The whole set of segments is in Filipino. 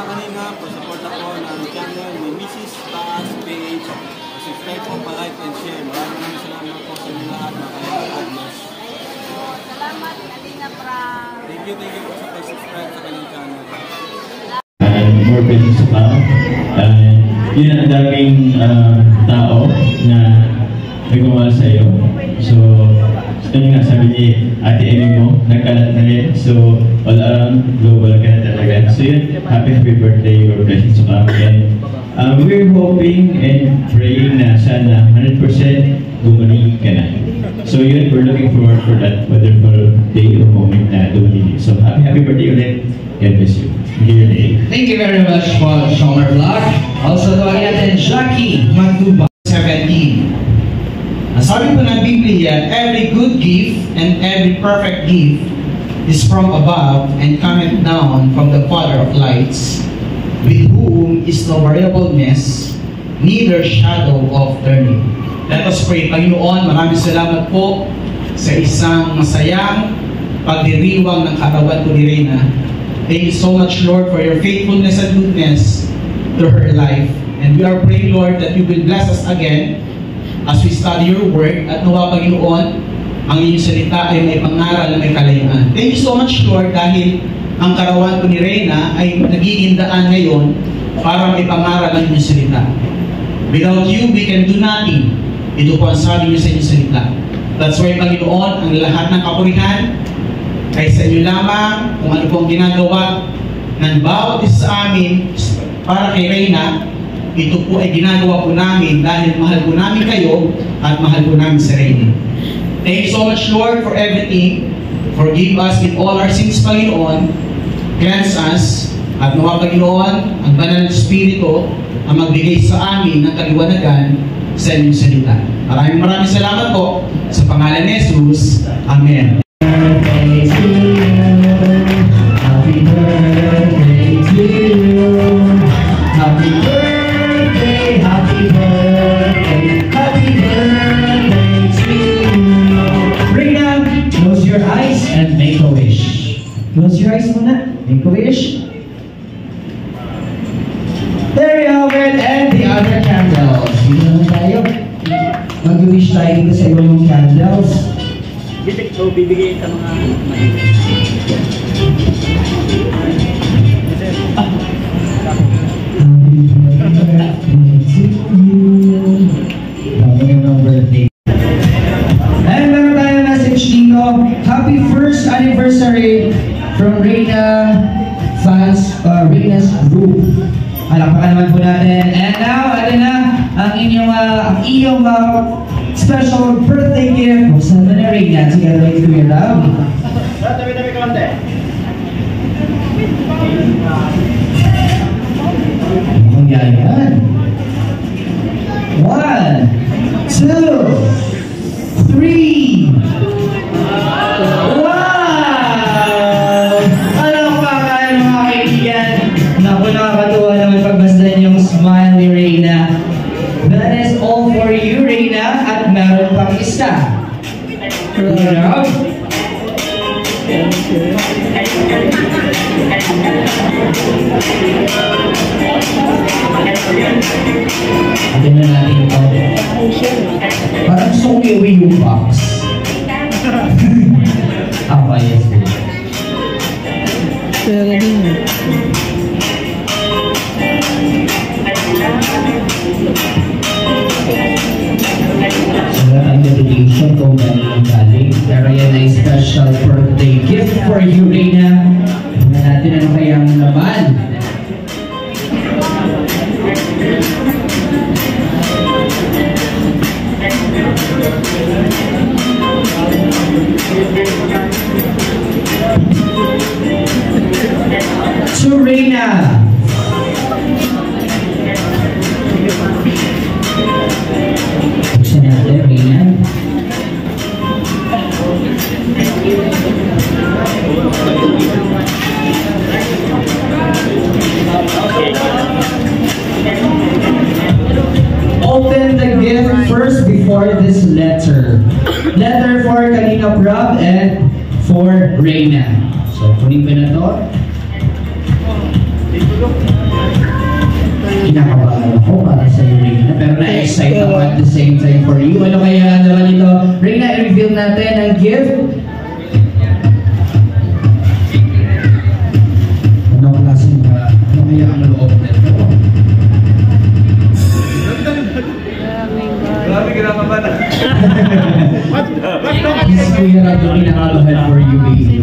mga kanina, support ako ng channel ni Mrs. Taas Page. Subscribe po, pa-like and share. Maraming salamat po sa inyo lahat, mga kanina. Salamat, Kalina Prang. Thank you po sa pag-subscribe sa kanyang channel. More blessings pa. Yun ang daming tao na nagmamahal sa iyo. So, yun nga sabi ni Ate Amy mo, nagkalat na rin. So, all around global ka na talaga. So yun, happy birthday, your blessings pa. And we're hoping and praying na sana 100% gumaling ka na. So yun, we're looking forward for that wonderful day or moment na dumaling. So happy birthday ulit. God bless you. Thank you very much, Paul Shomer Vlog. Also to natin Jackie Magduba, 17. Sabi po ng Biblia, every good gift and every perfect gift is from above and cometh down from the Father of lights, with whom is no variableness, neither shadow of turning. Let us pray. Panginoon, maraming salamat po sa isang masayang pagdiriwang ng kaarawan ko ni Reyna. Thank you so much, Lord, for your faithfulness and goodness to her life. And we are praying, Lord, that you will bless us again as we study your word, at nawa, Panginoon, ang inyong salita ay may pangaral na may kalayaan. Thank you so much, Lord, dahil ang karawan ko ni Reyna ay nagiging daan ngayon para may pangaral ang inyong salita. Without you, we can do nothing. Ito po ang sabi niyo sa inyong salita. That's why, Panginoon, ang lahat ng kapurihan ay sa inyo lamang. Kung ano pong ginagawa ng bawat isa sa amin para kay Reyna, ito po ay ginagawa po namin dahil mahal po namin kayo at mahal po namin si Reyna. Thank you so much, Lord, for everything. Forgive us in all our sins, Panginoon. Cleanse us. At nawa, Panginoon, ang banal na Espiritu ang magbigay sa amin ng kaliwanagan sa inyong salita. Maraming salamat po sa pangalan ni Jesus. Amen. Happy birthday to you. Happy birthday, happy birthday, happy birthday to you. Reyna, close your eyes and make a wish. Close your eyes muna. Make a wish. There you have it, and the other candles. Dito naman tayo. Mag-wish tayo dito sa ibang candles. Bibigay ka mga And meron tayong message dito. Happy first anniversary from Reyna fans, Reyna's group. Palakpakan naman po natin. And now, ito na ang iyong special birthday gift from San Reyna together with Kuya Rob. Tabi-tabi ka lang tayo. Yan. 1, 2, 3. Wow! Alam pa kayo mga kaibigan. Naku, nakakatuwa naman pagbasdan yung smile ni Reyna. That is all for you, Reyna, at meron pang isa. Kuya Rob? Atin na natin ito. Parang gusto kong iuwi yung box. Yes. Pero din. Ang dedication kung galing. Pero yan ay special birthday gift for you, Reyna. Tingnan natin ano kayang laman. To Reyna. Buksan natin, Reyna. Open the gift first before this letter. Letter for Kalina Prab and for Reyna. So, kunin ko na to. kinakabahan ako para sa iyo, Reyna. Pero na-excite ako at the same time for you. Ano kaya naman ito? Reyna, i-reveal natin ang gift. Ano kaya ang loob nito? Grabe kinakabahan. This Kuya Rab yung kinakabahan for you, baby.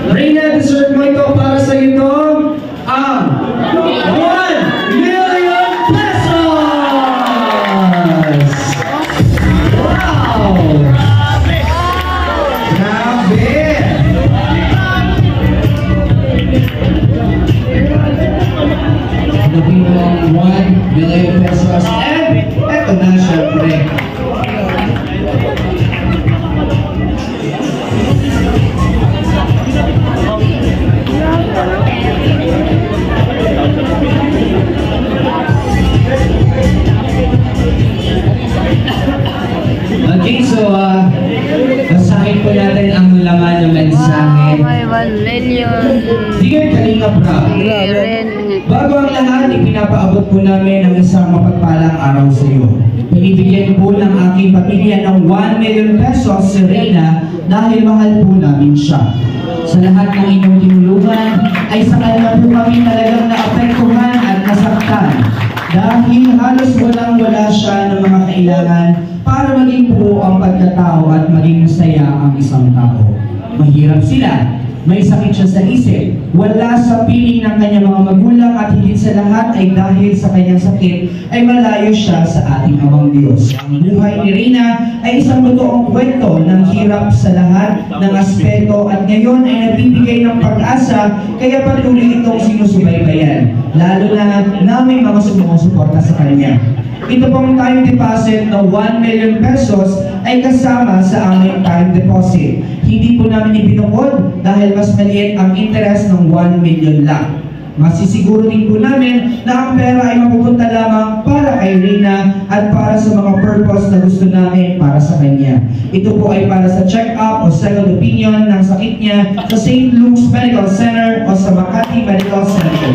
Reyna, dessert mo ito para sa ito ang 1 million pesos! Wow! Grabe! Laging mo ang 1 million pesos and eto na syempre. Okay, so basahin po natin ang laman ng mensahe. May 1 million. Dear Kalinga Prab, bago ang lahat, ipinapaabot po namin ang isang mapagpalang araw sa iyo. Pinibigyan po ng aking pamilya ng 1 million pesos si Reyna dahil mahal po namin siya. Sa lahat ng inyong tinulungan, ay sa kanila po kami talagang naapektuhan at nasaktan. Dahil halos walang-wala siya ng mga kailangan para maging buo ang pagkatao at maging masaya ang isang tao. Mahirap sila, may sakit siya sa isip, wala sa piling ng kanyang mga magulang at higit sa lahat ay dahil sa kanyang sakit ay malayo siya sa ating Amang Diyos. Ang buhay ni Reyna ay isang totoong kwento ng hirap sa lahat ng aspeto at ngayon ay nagbibigay ng pag-asa kaya patuloy itong sinusubaybayan, lalo na may mga sumusuporta sa kanya. Ito pong time deposit na 1 million pesos ay kasama sa aming time deposit. Hindi po namin ibinukod dahil mas maliit ang interest ng 1 million lang. Masisiguro din po namin na ang pera ay mapupunta lamang para kay Reyna at para sa mga purpose na gusto namin para sa kanya. Ito po ay para sa check-up o second opinion ng sakit niya sa St. Luke's Medical Center o sa Makati Medical Center.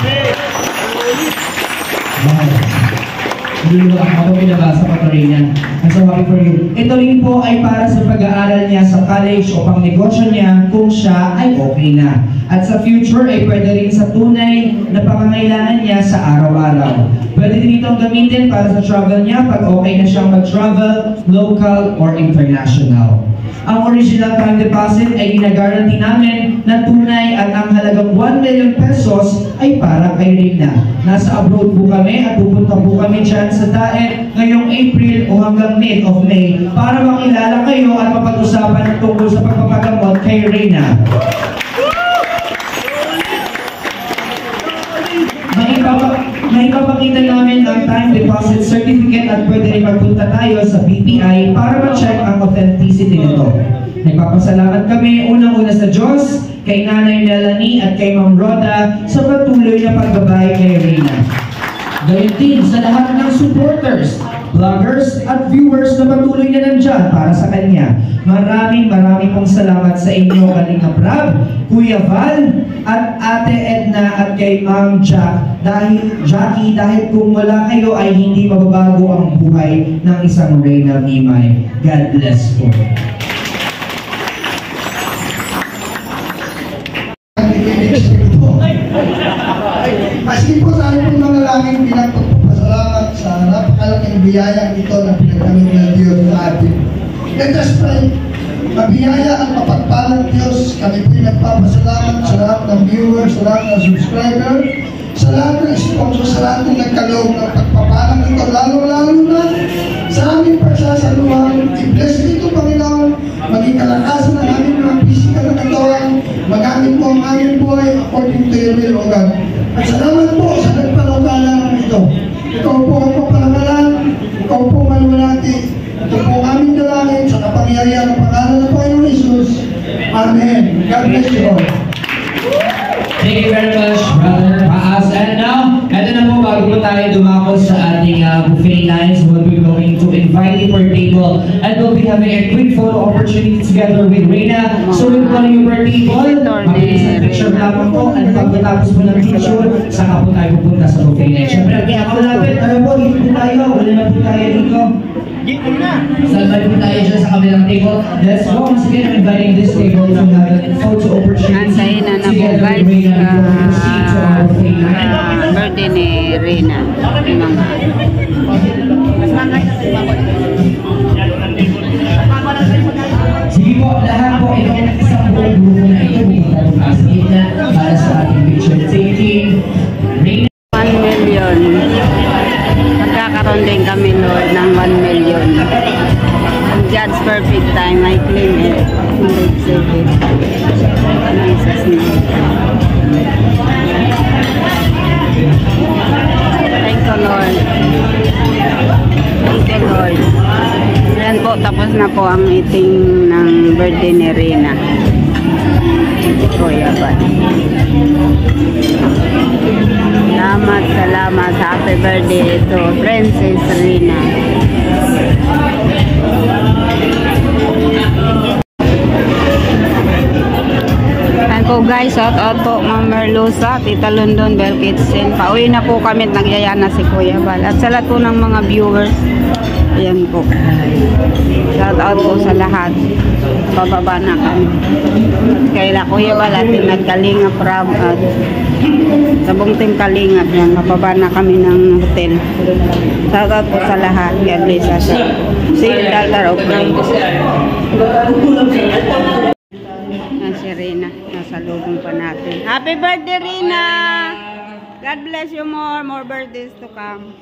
Luluwa ako pinabasa pa rin yan. I'm so happy for you. Ito rin po ay para sa pag-aaral niya sa college o pang negosyo niya kung siya ay okay na. At sa future ay pwede rin sa tunay na pangangailangan niya sa araw-araw. Pwede din itong gamitin para sa travel niya pag okay na siyang mag-travel, local or international. Ang original time deposit ay ginaguarantee namin na tunay at ang halagang 1 million pesos ay para kay Reyna. Nasa abroad po kami at pupunta po kami dyan sa DAET ngayong April o hanggang mid of May para makilala kayo at mapag-usapan tungkol sa pagpapagamot kay Reyna. Maipapakita namin ang time deposit certificate at pwede rin magpunta tayo sa BPI para ma-check ang authenticity nito. Nagpapasalamat kami unang-una sa Diyos, kay Nanay Melanie at kay Ma'am Rhoda sa patuloy na paggabay kay Reyna. Gayun din sa lahat ng supporters, vloggers at viewers na patuloy na nandyan para sa kanya. Maraming pong salamat sa inyo, Kalinga Prab, Kuya Val, at Ate Edna at kay Ma'am Jackie dahil kung wala kayo ay hindi mababago ang buhay ng isang Reyna Mimay. God bless po. Maski po sa aming manalangin, pinagpapasalamat sa napakalaking biyaya ito na pinagkamit ng Diyos sa atin. Let us pray. Mabiyaya at mapagpalang Diyos, kami po nagpapasalamat sa lahat ng viewers, sa lahat ng subscriber, sa lahat ng sponsor, sa lahat ng nagkaloob ng pagpapalang ito, lalo-lalo na sa aming pagsasaluhan. I-bless dito, Panginoon, maging kalakasan ng aming mga physical na katawan, magamit po ang aming buhay according to your will, O God. At salamat po sa nagpalawala ito. Ikaw po ang papalangalan, ikaw po maluwalati. Ito po aming dalangin sa kapangyarihan ng pangalan ng Panginoon Jesus. Amen. God bless you all. Thank you very much, Brother Paas. And now, na po, bago po tayo dumako sa ating buffet lines, we'll be going to invite you per table and we'll be having a quick photo opportunity together with Reina. So we'll call you per table, mabilis na picture lamang po, and pagkatapos po ng picture, saka po tayo pupunta sa buffet line. Siyempre, ang kinakalapit, ano po, dito po tayo, wala na po tayo dito. Salbay po tayo dyan sa kabilang table. Let's go. Once again, I'm inviting this table to have a photo opportunity Antayin na po together guys, with Reina before we proceed to our buffet line. birthday ni Rina. Sige po, lahat po itong isang buong grupo na ito pupunta po sa gitna para sa ating picture taking. Reina. 1 million. Magkakaroon din kami, Lord, ng 1 million. Ang God's perfect time, I claim it. Jesus name. Thank you, Lord. Thank you, Lord. Yan po, tapos na po ang eating ng birthday ni Rina. Kuya ba? Salamat. Happy birthday to Princess Rina. Ayan po guys, shout out po Ma'am Merlusa, Tita London, Bell Kitchen. Pauwi na po kami at nagyaya na si Kuya Bal. At sa lahat po ng mga viewers, ayan po. Shout out po sa lahat. Pababa na kami. Kaya Kuya Bal at nagkalingap Rob at sabong team kalingap yan. Pababa na kami ng hotel. Shout out po sa lahat. God bless us. See you later. Okay. Si Rina, nasa lubong pa natin. Happy birthday, Rina! God bless you more birthdays to come.